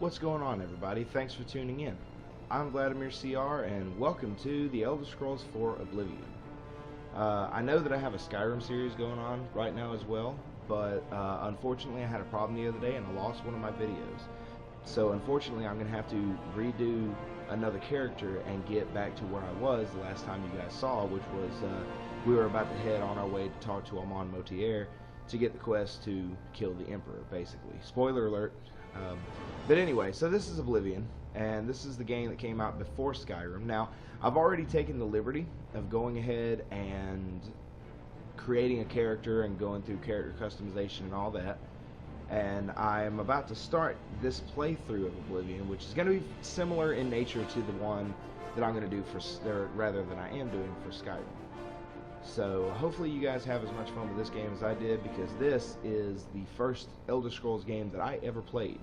What's going on, everybody? Thanks for tuning in. I'm VladimirCR, and welcome to the Elder Scrolls 4 Oblivion. I know that I have a Skyrim series going on right now as well, but unfortunately I had a problem the other day and I lost one of my videos. So unfortunately I'm going to have to redo another character and get back to where I was the last time you guys saw, which was we were about to head on our way to talk to Amon Motier to get the quest to kill the Emperor, basically. Spoiler alert. But anyway, so this is Oblivion, and this is the game that came out before Skyrim. Now, I've already taken the liberty of going ahead and creating a character and going through character customization and all that. And I am about to start this playthrough of Oblivion, which is going to be similar in nature to the one that I'm going to do for, rather than I am doing for Skyrim. So hopefully you guys have as much fun with this game as I did, because this is the first Elder Scrolls game that I ever played.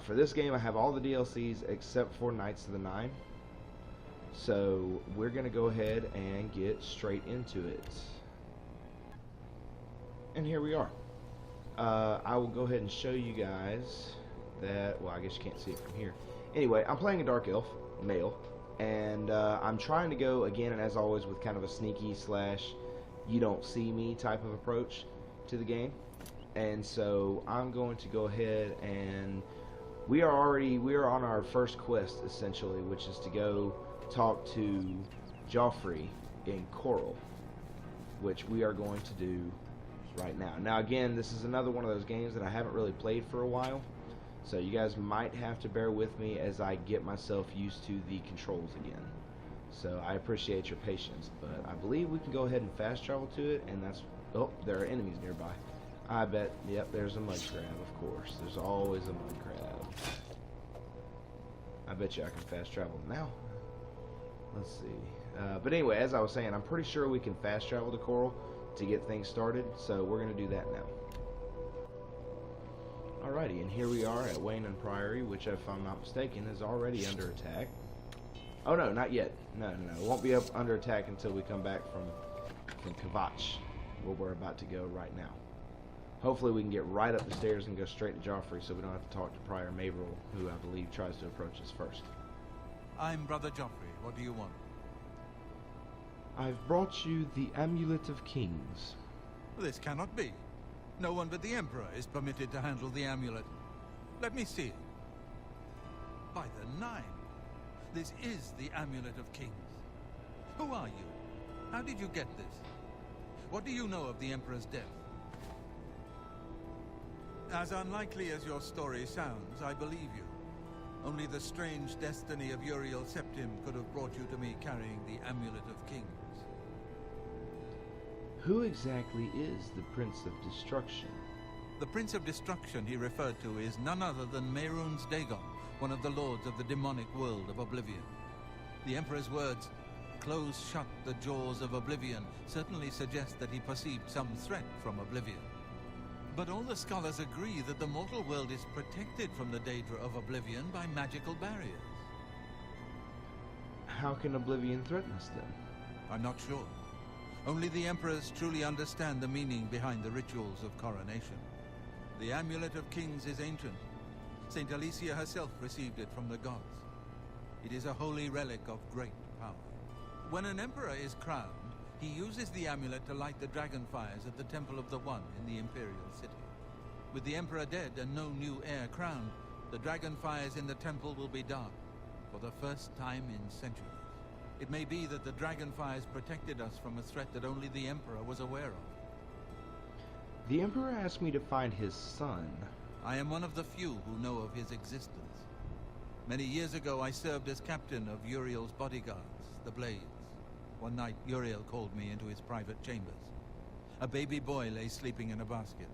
For this game I have all the DLCs except for Knights of the Nine. So we're going to go ahead and get straight into it. And here we are. I will go ahead and show you guys that, well, I guess you can't see it from here. Anyway, I'm playing a Dark Elf, male. And I'm trying to go, again and as always, with kind of a sneaky slash you don't see me type of approach to the game. And so I'm going to go ahead and we are on our first quest, essentially, which is to go talk to Joffrey in Coral, which we are going to do right now. Now again, this is another one of those games that I haven't really played for a while. So you guys might have to bear with me as I get myself used to the controls again. So I appreciate your patience, but I believe we can go ahead and fast travel to it, and that's... Oh, there are enemies nearby. I bet, yep, there's a mud crab, of course. There's always a mud crab. I bet you I can fast travel now. Let's see. But anyway, as I was saying, I'm pretty sure we can fast travel to Coral to get things started, so we're going to do that now. Alrighty, and here we are at Wayne and Priory, which, if I'm not mistaken, is already under attack. Oh no, not yet. No. It won't be up under attack until we come back from Kvatch, where we're about to go right now. Hopefully we can get right up the stairs and go straight to Joffrey, so we don't have to talk to Prior Mavril, who I believe tries to approach us first. I'm Brother Joffrey. What do you want? I've brought you the Amulet of Kings. This cannot be. No one but the Emperor is permitted to handle the amulet. Let me see it. By the Nine, this is the Amulet of Kings. Who are you? How did you get this? What do you know of the Emperor's death? As unlikely as your story sounds, I believe you. Only the strange destiny of Uriel Septim could have brought you to me carrying the Amulet of Kings. Who exactly is the Prince of Destruction? The Prince of Destruction he referred to is none other than Mehrunes Dagon, one of the lords of the demonic world of Oblivion. The Emperor's words, "Close shut the jaws of Oblivion," certainly suggest that he perceived some threat from Oblivion. But all the scholars agree that the mortal world is protected from the Daedra of Oblivion by magical barriers. How can Oblivion threaten us then? I'm not sure. Only the Emperors truly understand the meaning behind the rituals of coronation. The Amulet of Kings is ancient. Saint Alicia herself received it from the gods. It is a holy relic of great power. When an Emperor is crowned, he uses the amulet to light the dragon fires at the Temple of the One in the Imperial City. With the Emperor dead and no new heir crowned, the dragon fires in the temple will be dark for the first time in centuries. It may be that the dragon fires protected us from a threat that only the Emperor was aware of. The Emperor asked me to find his son. I am one of the few who know of his existence. Many years ago I served as captain of Uriel's bodyguards, the Blades. One night Uriel called me into his private chambers. A baby boy lay sleeping in a basket.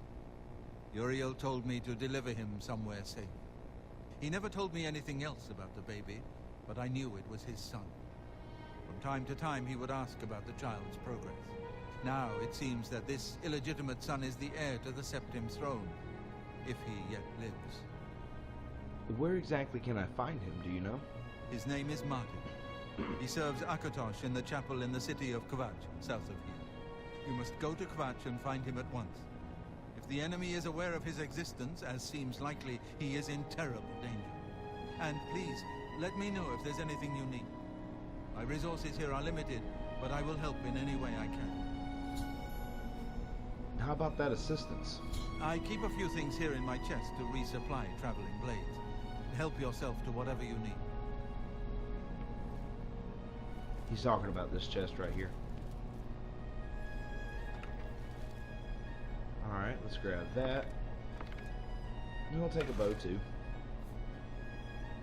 Uriel told me to deliver him somewhere safe. He never told me anything else about the baby, but I knew it was his son. From time to time, he would ask about the child's progress. Now, it seems that this illegitimate son is the heir to the Septim throne, if he yet lives. Where exactly can I find him, do you know? His name is Martin. He serves Akatosh in the chapel in the city of Kvatch, south of here. You must go to Kvatch and find him at once. If If the enemy is aware of his existence, as seems likely, he is in terrible danger. And please, let me know if there's anything you need. My resources here are limited, but I will help in any way I can. How about that assistance? I keep a few things here in my chest to resupply traveling blades. Help yourself to whatever you need. He's talking about this chest right here. Alright, let's grab that. And we'll take a bow too.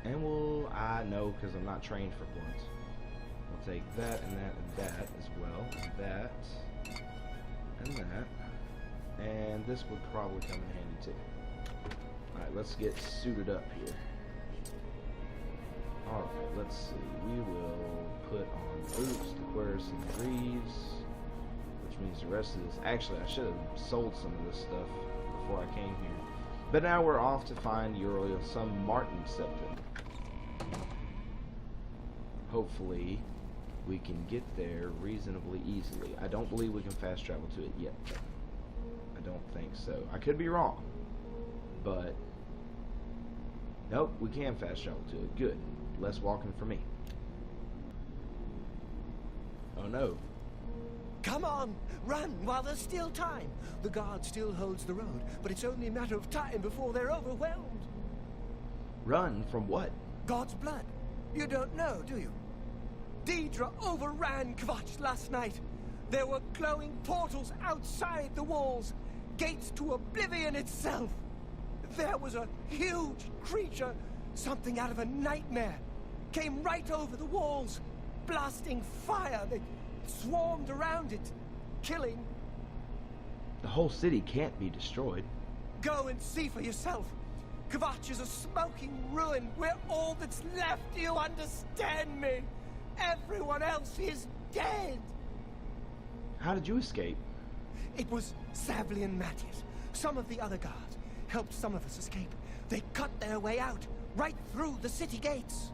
And I know because I'm not trained for blunt. We'll take that and that and that as well. And that. And that. And this would probably come in handy too. Alright, let's get suited up here. Alright, let's see. We will put on boots, the cuirass, and the greaves. Which means the rest of this. Actually, I should have sold some of this stuff before I came here. But now we're off to find Uriel, some Martin Septon. Hopefully, we can get there reasonably easily. I don't believe we can fast travel to it yet, though. I don't think so. I could be wrong. But, nope, we can fast travel to it. Good. Less walking for me. Oh no. Come on! Run while there's still time! The guard still holds the road, but it's only a matter of time before they're overwhelmed. Run from what? God's blood. You don't know, do you? Deidre overran Kvatch last night. There were glowing portals outside the walls, gates to Oblivion itself. There was a huge creature, something out of a nightmare, came right over the walls, blasting fire that swarmed around it, killing. The whole city can't be destroyed. Go and see for yourself. Kvatch is a smoking ruin. We're all that's left. Do you understand me? Everyone else is dead. How did you escape? It was Savli and Matthias. Some of the other guards helped some of us escape. They cut their way out, right through the city gates.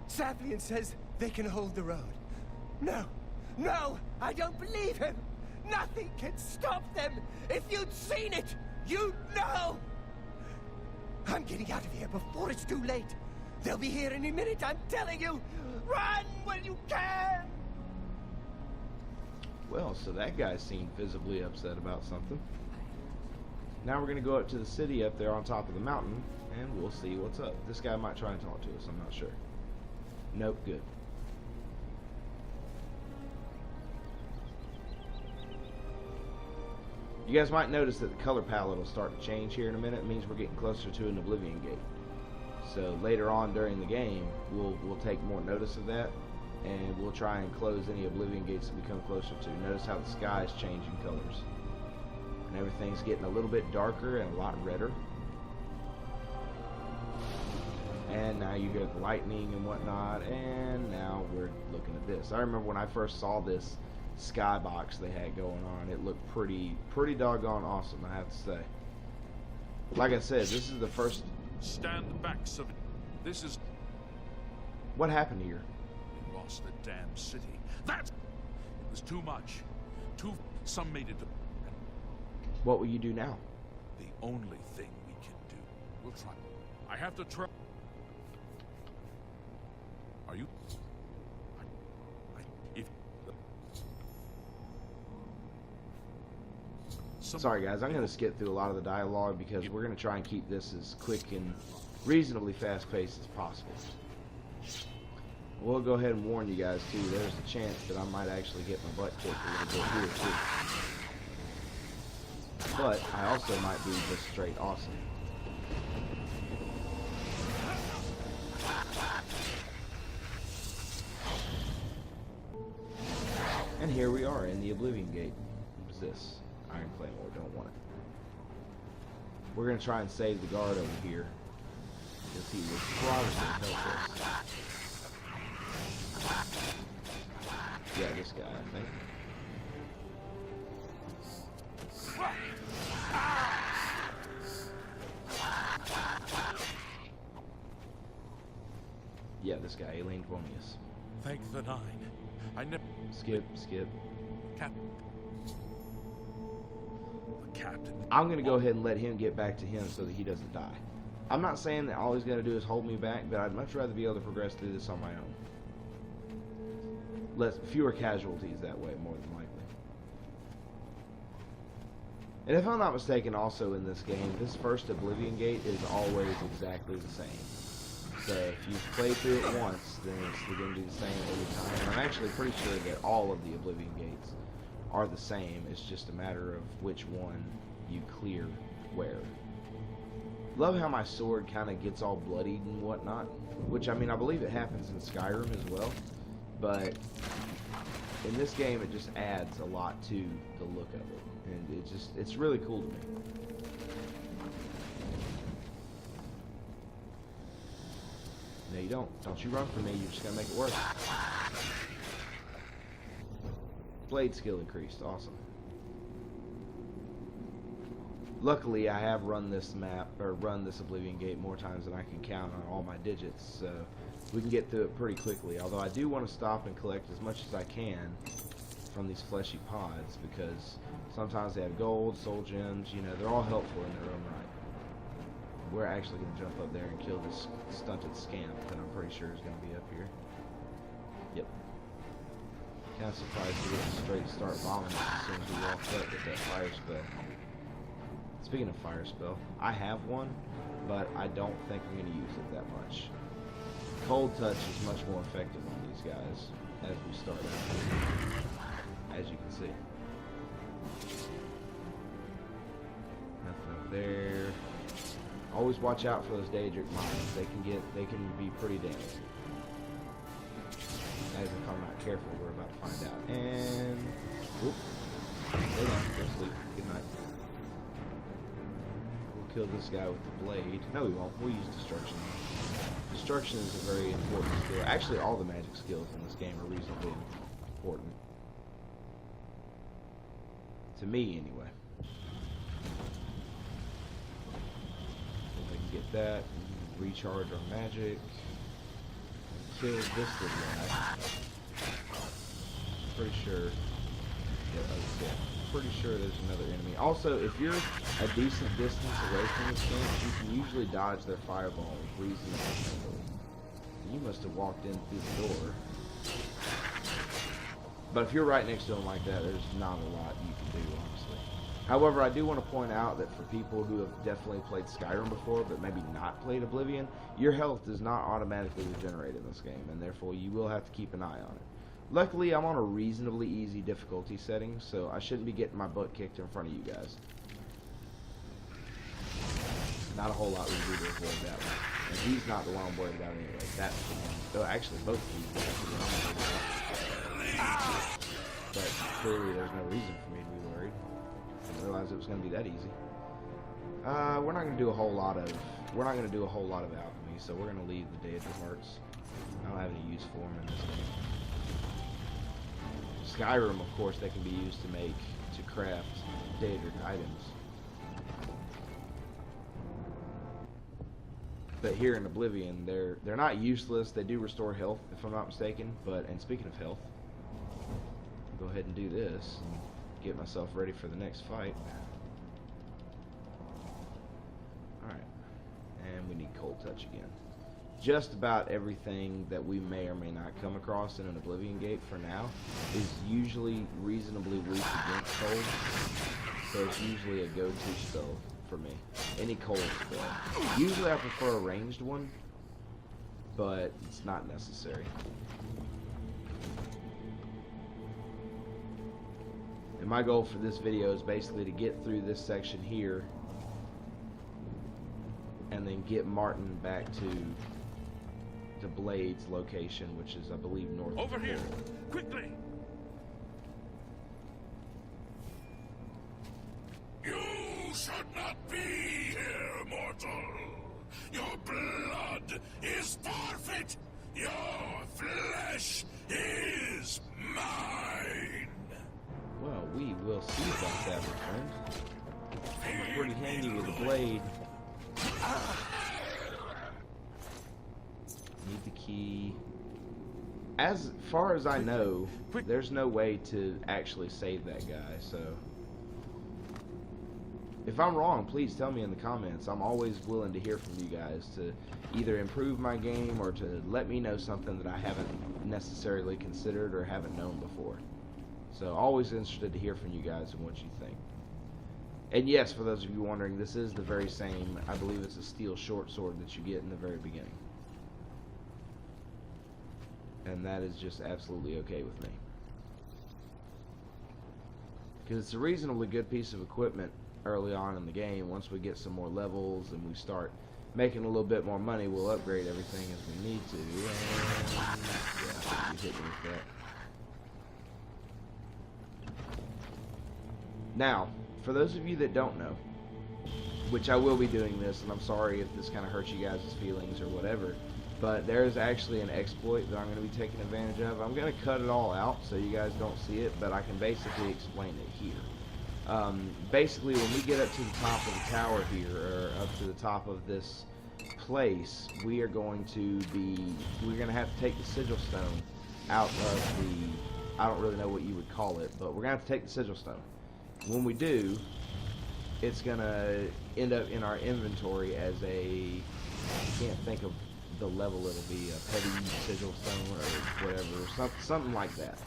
Savlian says they can hold the road. No, no, I don't believe him. Nothing can stop them. If you'd seen it, you'd know. I'm getting out of here before it's too late. They'll be here any minute, I'm telling you. Run when you can! Well, so that guy seemed visibly upset about something. Now we're going to go up to the city up there on top of the mountain, and we'll see what's up. This guy might try and talk to us, I'm not sure. Nope, good. You guys might notice that the color palette will start to change here in a minute. It means we're getting closer to an Oblivion Gate. So later on during the game, we'll take more notice of that, and we'll try and close any Oblivion Gates that we come closer to. Notice how the sky is changing colors. And everything's getting a little bit darker and a lot redder. And now you get lightning and whatnot, and now we're looking at this. I remember when I first saw this skybox they had going on, it looked pretty doggone awesome, I have to say. Like I said, this is the first... Stand back, sir. This is... What happened here? We lost the damn city. That... It was too much. Some made it... What will you do now? The only thing we can do. We'll try. I have to try... Are you... If... Sorry guys, I'm going to skip through a lot of the dialogue because we're going to try and keep this as quick and reasonably fast-paced as possible. We'll go ahead and warn you guys too, there's a chance that I might actually get my butt kicked a little bit here too. But I also might be just straight awesome. And here we are in the Oblivion Gate. What is this? Iron Claymore, don't want it. We're going to try and save the guard over here, because he will probably help us. Yeah, this guy, I think. Yeah, this guy, Elaine Dwonius. Thank the Nine. I never... Skip. The captain. I'm going to go ahead and let him get back to him so that he doesn't die. I'm not saying that all he's going to do is hold me back, but I'd much rather be able to progress through this on my own. Fewer casualties that way, more than likely. And if I'm not mistaken, also in this game, this first Oblivion Gate is always exactly the same. So if you've played through it once, then it's going to be the same every time. And I'm actually pretty sure that all of the Oblivion Gates are the same. It's just a matter of which one you clear where. Love how my sword kind of gets all bloodied and whatnot, which, I mean, I believe it happens in Skyrim as well, but in this game it just adds a lot to the look of it, and it's really cool to me. No, you don't. Don't you run from me, you're just gonna make it worse. Blade skill increased, awesome. Luckily, I have run this map, or run this Oblivion Gate more times than I can count on all my digits, so we can get through it pretty quickly. Although I do want to stop and collect as much as I can from these fleshy pods, because sometimes they have gold, soul gems, you know, they're all helpful in their own right. We're actually going to jump up there and kill this stunted scamp that I'm pretty sure is going to be up here. Yep. Kind of surprised to get straight start bombing as soon as we walked up with that fire spell. Speaking of fire spell, I have one, but I don't think I'm going to use it that much. Cold touch is much more effective on these guys as we start out, as you can see. Nothing up there. Always watch out for those Daedric mines. They can be pretty damaging. As if I'm not careful, we're about to find out. And whoop, stay down, go sleep. Good night. Kill this guy with the blade. No, we won't. We'll use destruction. Destruction is a very important skill. Actually, all the magic skills in this game are reasonably important. To me, anyway. If I can get that, recharge our magic, kill this little guy. Pretty sure. Yeah, pretty sure there's another enemy. Also, if you're a decent distance away from this camp, you can usually dodge their fireballs reasonably easily. You must have walked in through the door. But if you're right next to them like that, there's not a lot you can do, honestly. However, I do want to point out that for people who have definitely played Skyrim before, but maybe not played Oblivion, your health does not automatically regenerate in this game, and therefore you will have to keep an eye on it. Luckily, I'm on a reasonably easy difficulty setting, so I shouldn't be getting my butt kicked in front of you guys. Not a whole lot we can do to avoid that one. And he's not the one I'm worried about anyway. That's the one. Though actually, both of these guys are the one I'm worried about. But clearly, there's no reason for me to be worried. I didn't realize it was going to be that easy. We're not going to do a whole lot of alchemy, so we're going to leave the Daedric Hearts. I don't have any use for them in this game. Skyrim, of course, they can be used to craft Daedric items. But here in Oblivion, they're not useless. They do restore health, if I'm not mistaken. And speaking of health, I'll go ahead and do this and get myself ready for the next fight. Alright. And we need cold touch again. Just about everything that we may or may not come across in an Oblivion Gate for now is usually reasonably weak against cold. So it's usually a go-to spell for me. Any cold spell. Usually I prefer a ranged one, but it's not necessary. And my goal for this video is basically to get through this section here and then get Martin back to Blade's location, which is, I believe, north Over of here! Laurel. Quickly! You should not be here, mortal! Your blood is forfeit! Your flesh is mine! Well, we will see about that, my friend. I'm pretty handy with a blade. Need the key. As far as I know, there's no way to actually save that guy, so If I'm wrong, please tell me in the comments. I'm always willing to hear from you guys to either improve my game or to let me know something that I haven't necessarily considered or haven't known before. So always interested to hear from you guys and what you think. And yes, for those of you wondering, this is the very same, I believe it's a steel short sword that you get in the very beginning. And that is just absolutely okay with me. Because it's a reasonably good piece of equipment early on in the game. Once we get some more levels and we start making a little bit more money, we'll upgrade everything as we need to. And yeah, you hit me with that. Now, for those of you that don't know, which I will be doing this, and I'm sorry if this kind of hurts you guys' feelings or whatever, but there is actually an exploit that I'm going to be taking advantage of. I'm going to cut it all out so you guys don't see it, but I can basically explain it here. Basically, when we get up to the top of the tower here, or up to the top of this place, we're going to have to take the sigil stone out of the, I don't really know what you would call it, but we're going to have to take the sigil stone. When we do, it's going to end up in our inventory as I can't think of the level it'll be, a petty sigil stone or whatever, something like that.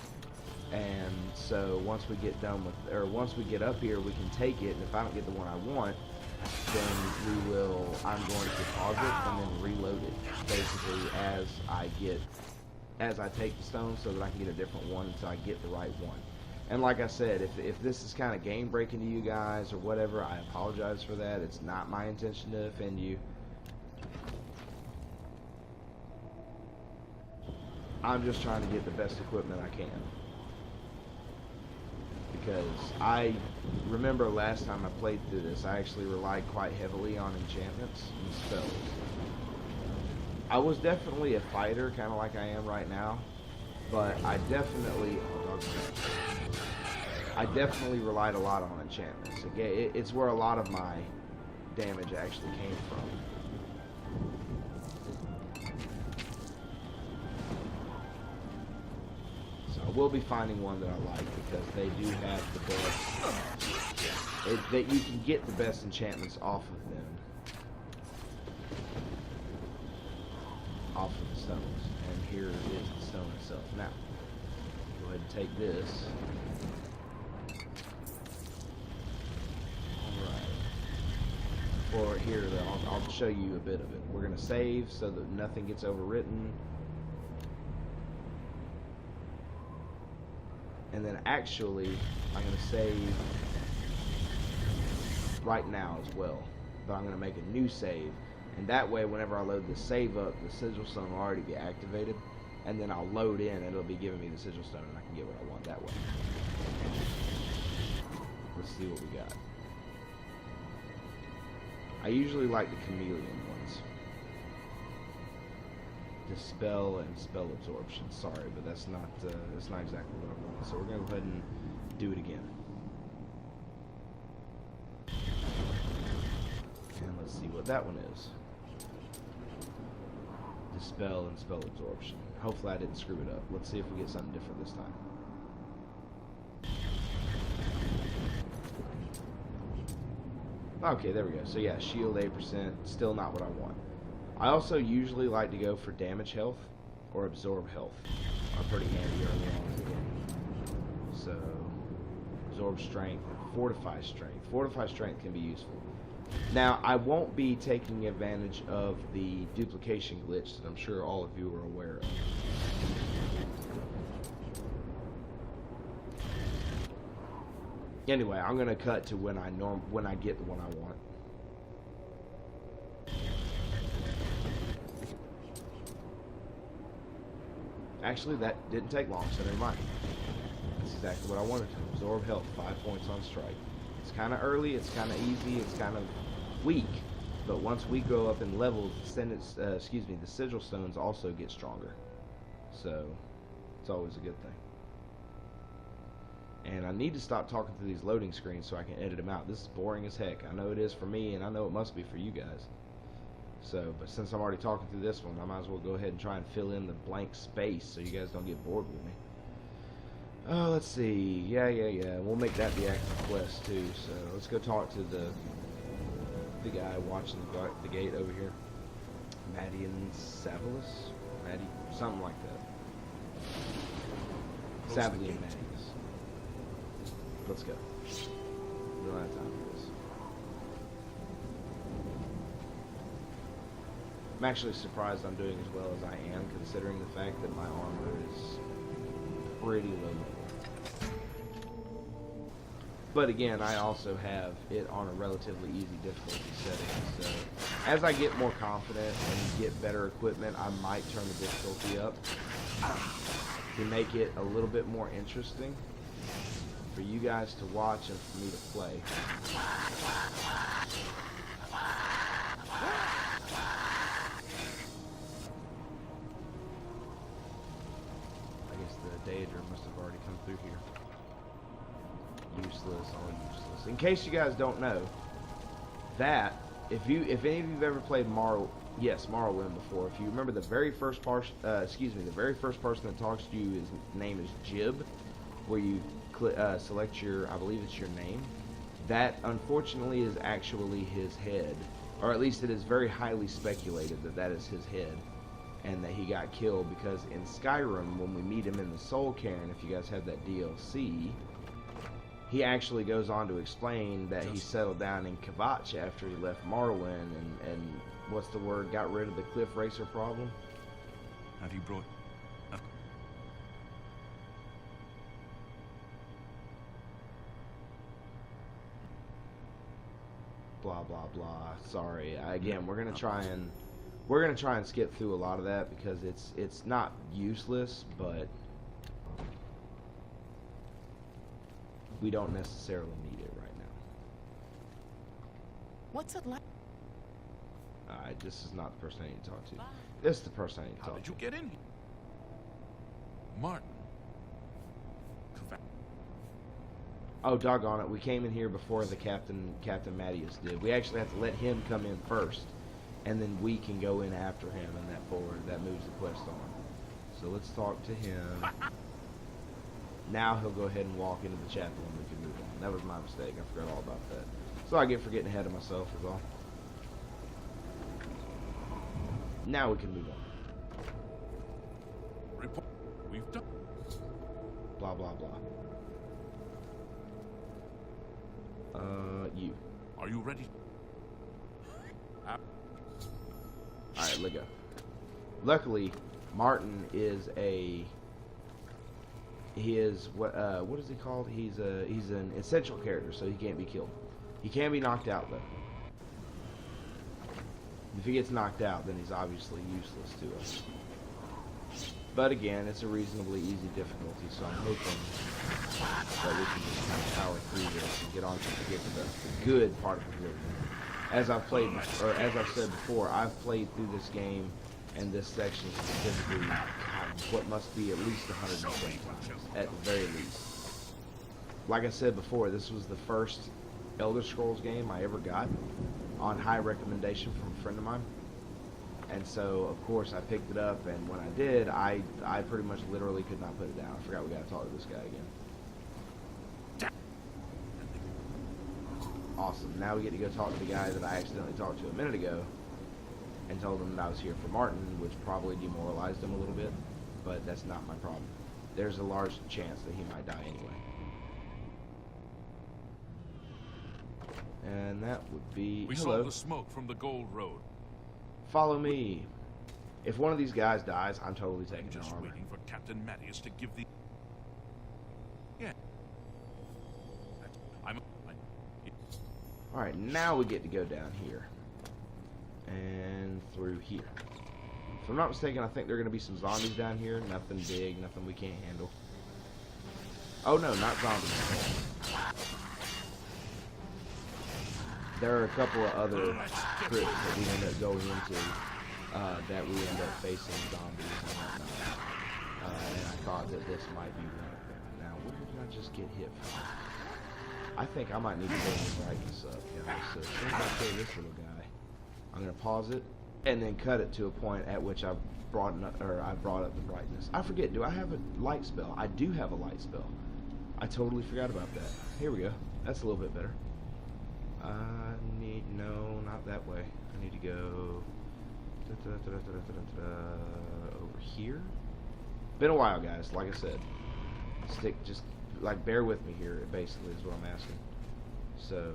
And so once we get done with, or once we get up here, we can take it, and if I don't get the one I want, then I'm going to pause it and then reload it, basically as I take the stone, so that I can get a different one until I get the right one. And like I said, if this is kind of game breaking to you guys or whatever, I apologize for that. It's not my intention to offend you. I'm just trying to get the best equipment I can. Because I remember last time I played through this, I actually relied quite heavily on enchantments and spells. I was definitely a fighter, kind of like I am right now, but I definitely relied a lot on enchantments. Again, it's where a lot of my damage actually came from. I will be finding one that I like, because they do have the best, that you can get the best enchantments off of them, off of the stones. And here is the stone itself. Now, go ahead and take this. Alright. For here, I'll show you a bit of it. We're going to save so that nothing gets overwritten. And then actually, I'm going to save right now as well. But I'm going to make a new save. And that way, whenever I load the save up, the sigil stone will already be activated. And then I'll load in, and it'll be giving me the sigil stone, and I can get what I want that way. Let's see what we got. I usually like the chameleon ones. Dispel and spell absorption. Sorry, but that's not exactly what I want. So we're gonna go ahead and do it again. And let's see what that one is. Dispel and spell absorption. Hopefully I didn't screw it up. Let's see if we get something different this time. Okay, there we go. So yeah, shield 8%, still not what I want. I also usually like to go for damage health or absorb health. Are pretty handy early on in the game. So, absorb strength, fortify strength. Fortify strength can be useful. Now, I won't be taking advantage of the duplication glitch that I'm sure all of you are aware of. Anyway, I'm gonna cut to when I get the one I want. Actually, that didn't take long, so never mind. That's exactly what I wanted to. Absorb health, 5 points on strike. It's kind of early, it's kind of easy, it's kind of weak. But once we go up in levels, the sigil stones also get stronger. So, it's always a good thing. And I need to stop talking through these loading screens so I can edit them out. This is boring as heck. I know it is for me, and I know it must be for you guys. So, but since I'm already talking through this one, I might as well go ahead and try and fill in the blank space so you guys don't get bored with me. Let's see. Yeah. We'll make that the active quest too. So let's go talk to the guy watching the gate over here. Madian Savilis? Something like that. Savilian Madius. Let's go. We don't have time for this. I'm actually surprised I'm doing as well as I am, considering the fact that my armor is pretty low level. But again, I also have it on a relatively easy difficulty setting, so as I get more confident and get better equipment, I might turn the difficulty up to make it a little bit more interesting for you guys to watch and for me to play. I guess the Daedra must have already come through here. Useless, all useless. In case you guys don't know, that if any of you've ever played Morrowind before, if you remember the very first the very first person that talks to you, his name is Jib, where you select your, I believe it's your name. That unfortunately is actually his head, or at least it is very highly speculated that that is his head, and that he got killed because in Skyrim, when we meet him in the Soul Cairn, if you guys have that DLC, he actually goes on to explain that he settled down in Kvatch after he left Morrowind and what's the word, got rid of the cliff racer problem. Have you brought... Blah blah blah. Sorry. Again, we're gonna try and skip through a lot of that because it's not useless, but we don't necessarily need it right now. What's it like? Alright, this is not the person I need to talk to. This is the person I need to How talk did to. you get in here? Martin. Oh, doggone it. We came in here before the Captain Mattius did. We actually have to let him come in first, and then we can go in after him, and that moves the quest on. So let's talk to him. Now he'll go ahead and walk into the chapel and we can move on. That was my mistake. I forgot all about that. So I get for getting ahead of myself is all. Now we can move on. Report. We've done. Blah, blah, blah. You. Are you ready? Alright, let go. Luckily, Martin is he is what is he called? He's an essential character, so he can't be killed. He can be knocked out though. If he gets knocked out, then he's obviously useless to us. But again, it's a reasonably easy difficulty, so I'm hoping that we can just kind of power through this and get to the good part of Oblivion. As I've said before, I've played through this game and this section specifically what must be at least 120 times, at the very least. Like I said before, this was the first Elder Scrolls game I ever got on high recommendation from a friend of mine. And so, of course, I picked it up, and when I did, I pretty much literally could not put it down. I forgot we got to talk to this guy again. Awesome. Now we get to go talk to the guy that I accidentally talked to a minute ago and told him that I was here for Martin, which probably demoralized him a little bit, but that's not my problem. There's a large chance that he might die anyway. And that would be... We hello. saw the smoke from the Gold Road. Follow me. If one of these guys dies, I'm totally taking their Just armor. waiting for Captain Mattius to give the... Yeah. Alright, now we get to go down here. And through here. If I'm not mistaken, I think there are going to be some zombies down here. Nothing big, nothing we can't handle. Oh no, not zombies. There are a couple of other crypts that we end up going into that we end up facing zombies and whatnot. And I thought that this might be one of them. Now, where did I just get hit from? I think I might need to go and brighten this up, guys. So as soon as I kill this little guy, I'm going to pause it, and then cut it to a point at which I brought up the brightness. I forget, do I have a light spell? I do have a light spell. I totally forgot about that. Here we go. That's a little bit better. No, not that way. I need to go over here. Been a while, guys. Like I said, just like bear with me here. Basically, is what I'm asking. So,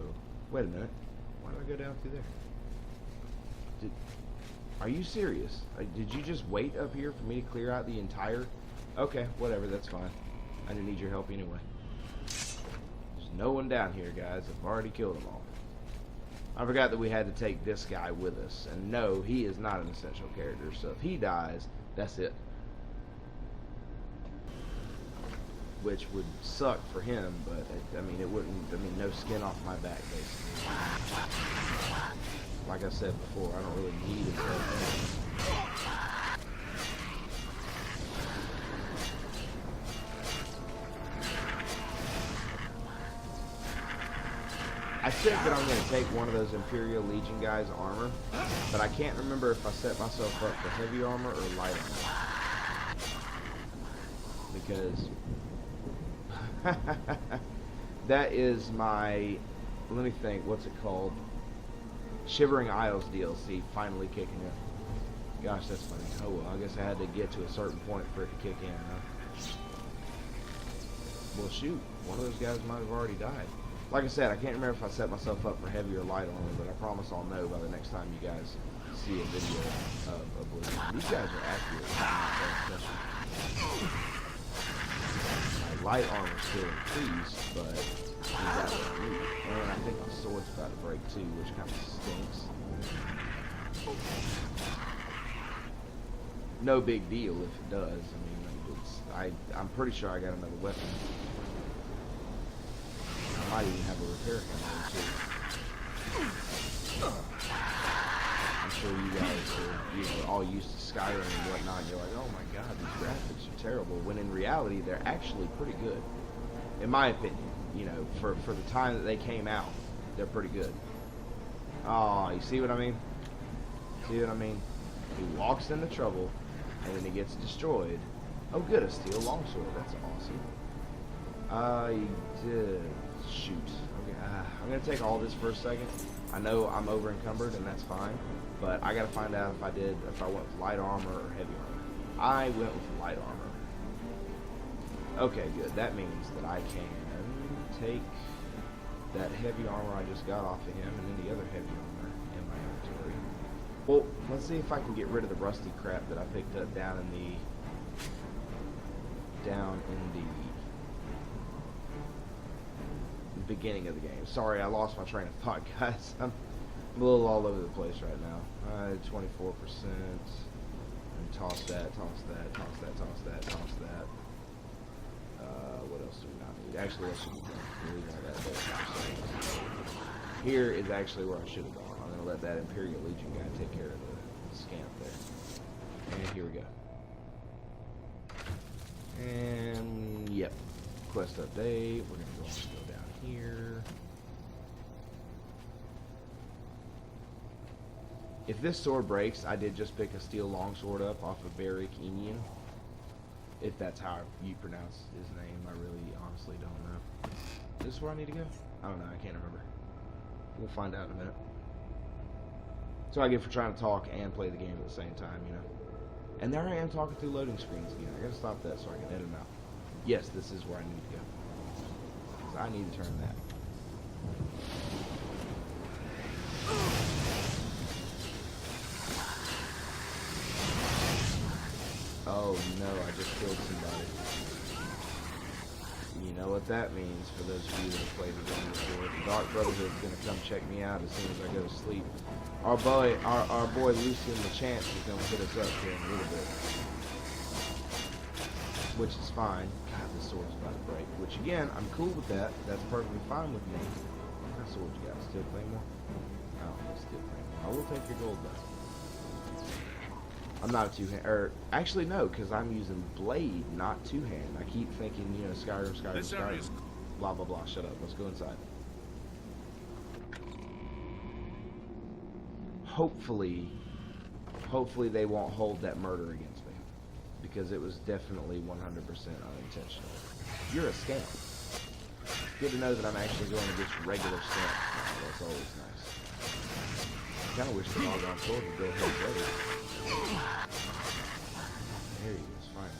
wait a minute. Why do I go down through there? Are you serious? Did you just wait up here for me to clear out the entire? Okay, whatever. That's fine. I didn't need your help anyway. There's no one down here, guys. I've already killed them all. I forgot that we had to take this guy with us. And no, he is not an essential character. So if he dies, that's it. Which would suck for him, but I mean, it wouldn't. I mean, no skin off my back, basically. Like I said before, I don't really need it. I said that I'm going to take one of those Imperial Legion guys' armor, but I can't remember if I set myself up for heavy armor or light armor. Because that is my, let me think, what's it called? Shivering Isles DLC finally kicking in. Gosh, that's funny. Oh well, I guess I had to get to a certain point for it to kick in, huh? Well, shoot, one of those guys might have already died. Like I said, I can't remember if I set myself up for heavy or light armor, but I promise I'll know by the next time you guys see a video of Oblivion. These guys are accurate. My light armor still increased, but and I think my sword's about to break too, which kind of stinks. No big deal if it does. I mean, I'm pretty sure I got another weapon. I might even have a repair gun too. I'm sure you guys are, all used to Skyrim and whatnot. And you're like, oh my god, these graphics are terrible. When in reality, they're actually pretty good, in my opinion. For the time that they came out, they're pretty good. Oh, you see what I mean? See what I mean? He walks into trouble, and then he gets destroyed. Oh, good, a steel longsword. That's awesome. Shoot. Okay, I'm gonna take all this for a second. I know I'm over encumbered, and that's fine. But I gotta find out if I went with light armor or heavy armor. I went with light armor. Okay, good. That means that I can take that heavy armor I just got off of him, and then the other heavy armor in my inventory. Well, let's see if I can get rid of the rusty crap that I picked up down in the beginning of the game. Sorry, I lost my train of thought, guys. I'm a little all over the place right now. 24%. And toss that, toss that, toss that, toss that, toss that. What else do we not need? Actually, that should be done. We'll leave all that there. Here is actually where I should have gone. I'm going to let that Imperial Legion guy take care of the scamp there. And here we go. And, yep. Quest update. We're going to go down here. If this sword breaks, I did just pick a steel longsword up off of Beric Enian. If that's how you pronounce his name, I really honestly don't know. Is this where I need to go? I don't know, I can't remember. We'll find out in a minute. So I get for trying to talk and play the game at the same time, And there I am talking through loading screens again. I gotta stop that so I can edit them out. Yes, this is where I need to go. Because I need to turn that. Oh no, I just killed somebody. You know what that means for those of you that have played the game before. The Dark Brotherhood is gonna come check me out as soon as I go to sleep. Our boy Lucian the Chance is gonna hit us up here in a little bit. Which is fine. God, this sword's about to break. Which again, I'm cool with that. That's perfectly fine with me. What kind of sword you got? Steel Claymore? Oh, Steel Claymore. I will take your gold though. I'm not a two-hand, or actually no, because I'm using blade, not two-hand. I keep thinking, Skyrim, blah blah blah. Shut up. Let's go inside. Hopefully, hopefully they won't hold that murder against me, because it was definitely 100% unintentional. You're a scamp. Good to know that I'm actually going against regular scamps. That's always nice. I kind of wish the doggone sword would go ahead and play. There he is, finally.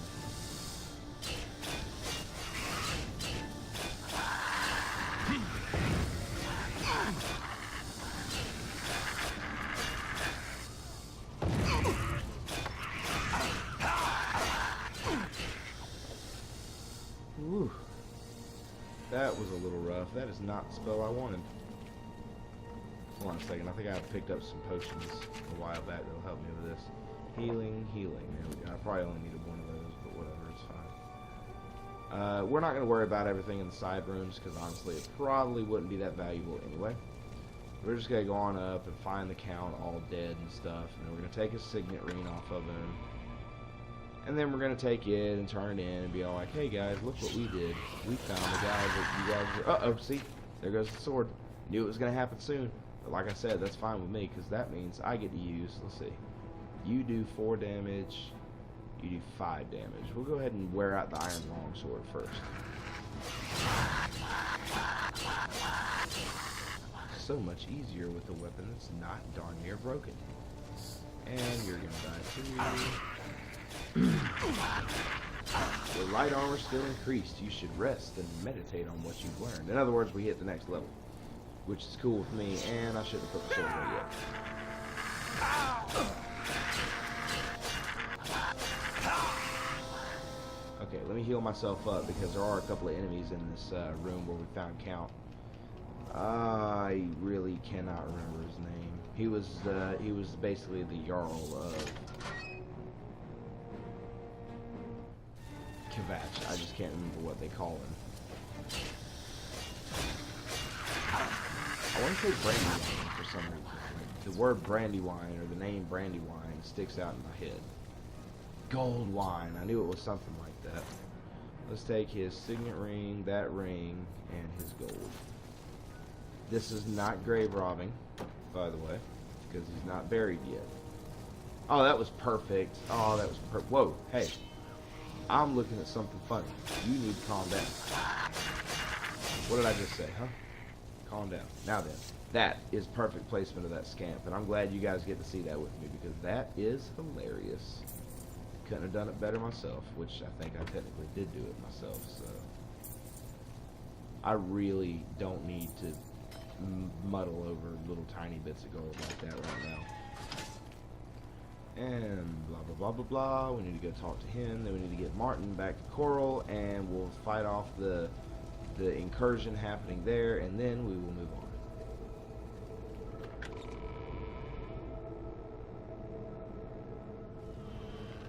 Whew. That was a little rough. That is not the spell I wanted. Hold on a second. I think I picked up some potions a while back that'll help me with this. Healing, healing. There we go. I probably only needed one of those, but whatever, it's fine. We're not going to worry about everything in the side rooms, because honestly it probably wouldn't be that valuable anyway. We're just going to go on up and find the Count all dead and stuff, and then we're going to take his signet ring off of him. And then we're going to take it and turn it in and be all like, hey guys, look what we did. We found the guys that you guys were... Uh-oh, see? There goes the sword. Knew it was going to happen soon. But like I said, that's fine with me, because that means I get to use... Let's see. You do 4 damage. You do 5 damage. We'll go ahead and wear out the Iron Longsword first. So much easier with a weapon that's not darn near broken. And you're going to die too. Your light armor still increased. You should rest and meditate on what you've learned. In other words, we hit the next level, which is cool with me, and I shouldn't have put the sword away yet. Okay, let me heal myself up, because there are a couple of enemies in this room where we found Count. I really cannot remember his name. He was basically the Jarl of Kvatch. I just can't remember what they call him. I want to say Brandywine for some reason. The word Brandywine, or the name Brandywine, sticks out in my head. Gold wine. I knew it was something like that. Let's take his signet ring, that ring, and his gold. This is not grave robbing, by the way, because he's not buried yet. Oh, that was perfect. Oh, that was perfect. Whoa, hey. I'm looking at something funny. You need to calm down. What did I just say, huh? Calm down. Now then, that is perfect placement of that scamp, and I'm glad you guys get to see that with me, because that is hilarious. Couldn't have done it better myself, which I think I technically did do it myself, so... I really don't need to muddle over little tiny bits of gold like that right now. And blah blah blah blah blah. We need to go talk to him. Then we need to get Martin back to Coral, and we'll fight off the incursion happening there, and then we will move on.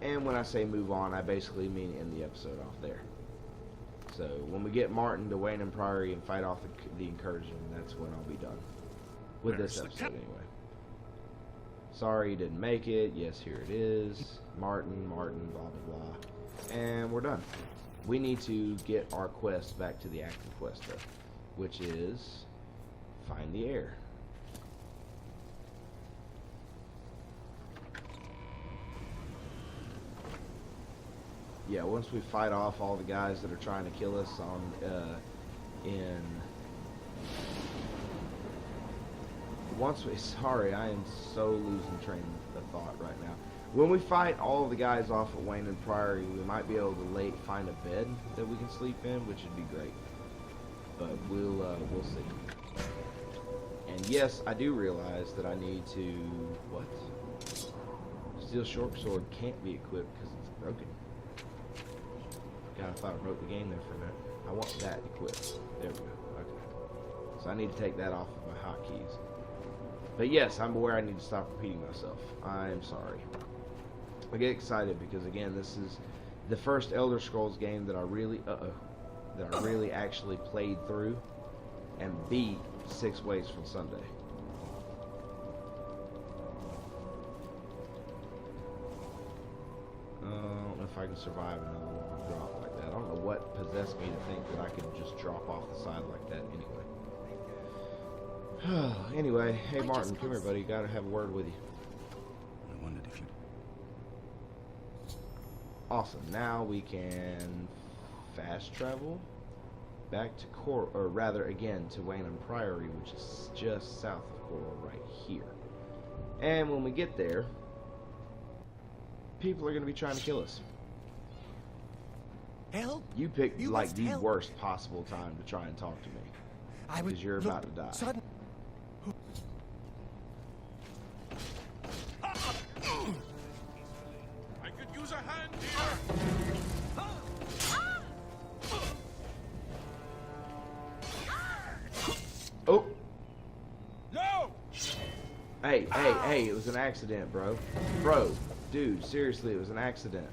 And when I say move on, I basically mean end the episode off there. So when we get Martin to Wayne and Priory and fight off the incursion, that's when I'll be done with this episode anyway. Sorry you didn't make it. Yes, here it is. Martin, blah, blah, blah. And we're done. We need to get our quest back to the active quest, though, which is find the heir. Yeah, once we fight off all the guys that are trying to kill us on, sorry, I am so losing train of thought right now. When we fight all of the guys off at Wayne and Priory, we might be able to find a bed that we can sleep in, which would be great. But we'll see. And yes, I do realize that I need to, what? Steel short sword can't be equipped because it's broken. God, I thought I broke the game there for a minute. I want that equipped. There we go. Okay. So I need to take that off of my hotkeys. But yes, I'm aware I need to stop repeating myself. I'm sorry. I get excited because, again, this is the first Elder Scrolls game that I really, actually played through and beat 6 ways from Sunday. I don't know if I can survive another one drop like that. I don't know what possessed me to think that I could just drop off the side like that anyway. Anyway, hey Martin, come here, buddy. Gotta have a word with you. I wondered if you'd Awesome. Now we can fast travel back to to Wayland Priory, which is just south of Coral right here. And when we get there, people are going to be trying to kill us. Help? You picked You like must the help. worst possible time to try and talk to me, I would because you're look about to die. sudden. I could use a hand here. Oh, No! hey, it was an accident, bro. Bro, dude, seriously, it was an accident.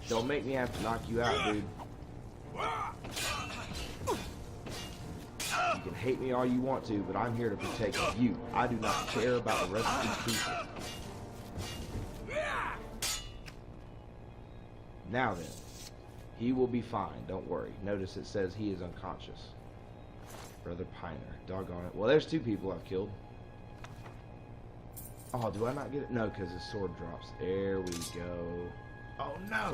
Don't make me have to knock you out, dude. You can hate me all you want to, but I'm here to protect you. I do not care about the rest of these people. Now then, he will be fine, don't worry. Notice it says he is unconscious. Brother Piner, doggone it. Well, there's two people I've killed. Oh, do I not get it? No, because his sword drops. There we go. Oh, no!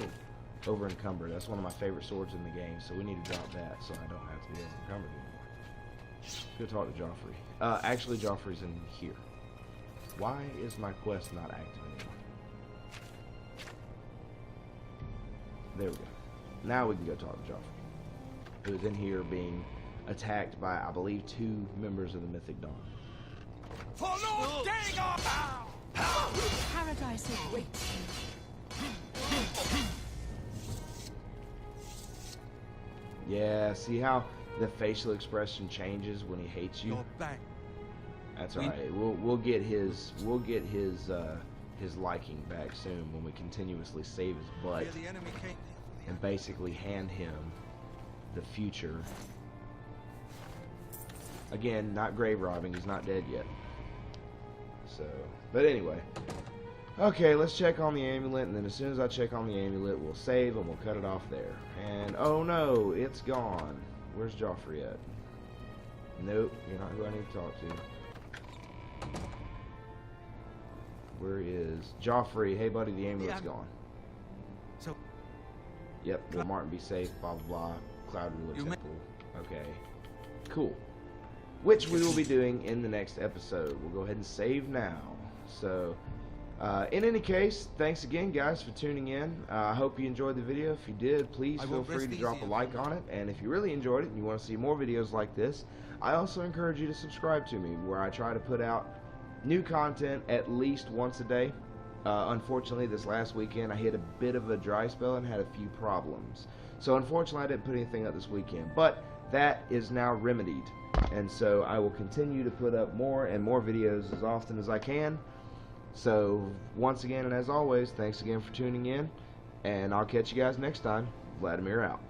Over encumbered. That's one of my favorite swords in the game, so we need to drop that so I don't have to be over encumbered anymore. Go talk to Joffrey. Actually, Joffrey's in here. Why is my quest not active anymore? There we go. Now we can go talk to Joffrey, who's in here being attacked by, I believe, 2 members of the Mythic Dawn. For Lord Dagon! Paradise awaits you. Yeah, see how the facial expression changes when he hates you? You're back. That's alright. We'll get his liking back soon when we continuously save his butt Here the enemy came for the and basically hand him the future. Again, not grave robbing, he's not dead yet. So, but anyway. Okay, let's check on the amulet, and then as soon as I check on the amulet, we'll save and we'll cut it off there. And oh no, it's gone. Where's Joffrey at? Nope, you're not who I need to talk to. Where is Joffrey? Hey buddy, the amulet's gone. So, Yep, will Martin be safe, blah blah blah. Cloud Ruler You may- Temple. Okay. Cool. Which we will be doing in the next episode. We'll go ahead and save now. So, in any case, thanks again guys for tuning in. I hope you enjoyed the video. If you did, please I feel will free rest to drop a easy like on it. And if you really enjoyed it and you want to see more videos like this, I also encourage you to subscribe to me, where I try to put out new content at least once a day. Unfortunately, this last weekend I hit a bit of a dry spell and had a few problems. So unfortunately I didn't put anything up this weekend, but that is now remedied. And so I will continue to put up more and more videos as often as I can. So once again, and as always, thanks again for tuning in, and I'll catch you guys next time. Vladimir out.